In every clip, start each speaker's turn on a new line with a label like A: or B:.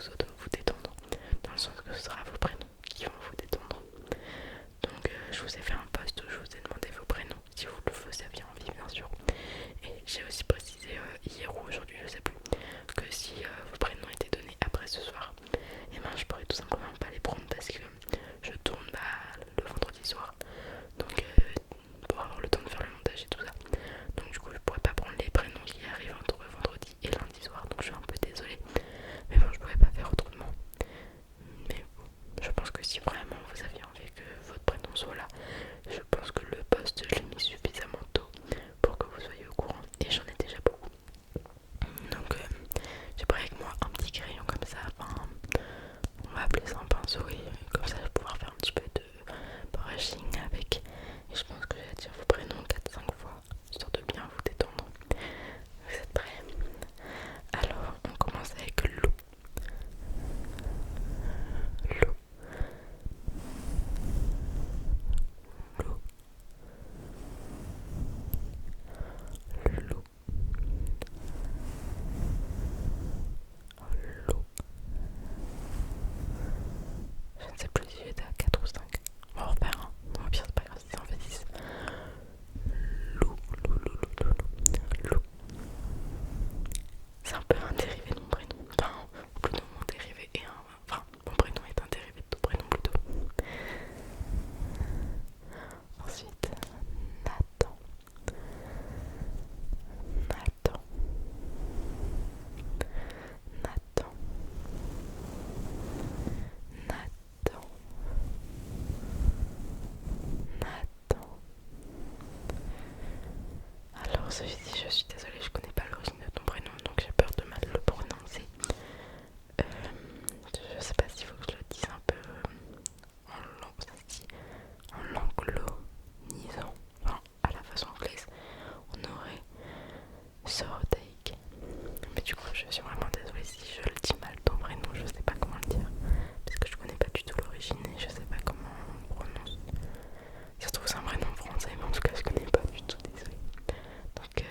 A: vous détendre, dans le sens que ce sera vos prénoms qui vont vous détendre. Donc je vous ai fait un post où je vous ai demandé vos prénoms, si vous aviez envie bien sûr. Et j'ai aussi précisé hier ou aujourd'hui, je sais plus, que si vos prénoms étaient donnés après ce soir, et ben je pourrais tout simplement pas les prendre parce que je tourne le vendredi soir. Donc pour avoir le temps de faire le montage et tout ça. Donc du coup je pourrais pas prendre les prénoms qui arrivent entre vendredi et lundi soir. Donc je suis un peu désolée. Mais bon, je pourrais pas faire autrement. Mais bon, je pense que si vraiment vous aviez envie que votre prénom soit là, je pense que le post je l'ai mis suffisamment tôt pour que vous soyez au courant. Et j'en ai déjà beaucoup. Donc j'ai pris avec moi un petit crayon comme ça. Enfin, on va appeler ça un pinceau et comme ça je vais pouvoir faire un petit peu de brushing avec. Et je pense que je vais dire vos prénoms 4-5 fois, histoire de bien vous détendre. Vous êtes prêts? Alors on commence avec Lou. Lou. Lou. Lou. Lou. Je ne sais plus si j'étais à 4 ou 5. On va en refaire un. Au pire c'est pas grave si ça en fait 10. Lou. Lou. Lou. Lou. Lou. Lou. C'est un peu un dérivé de mon prénom. Enfin, plutôt mon dérivé et un... Enfin, mon prénom est un dérivé de ton prénom plutôt. Ensuite, Nathan. Nathan. Nathan. Nathan. Nathan. Alors celui-ci, je suis désolée, je connais pas l'origine de ton prénom, donc j'ai peur de mal le prononcer. Euh, je sais pas s'il faut que je le dise un peu en l'anglonisant, enfin à la façon anglaise, on aurait Sordake. Mais du coup, je suis vraiment désolée si je le dis mal ton prénom, je sais pas comment le dire, parce que je connais pas du tout l'origine et je sais pas comment on prononce. Surtout c'est un prénom français, mais en tout cas je connais pas du tout, désolée. Donc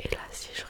A: Et là, si je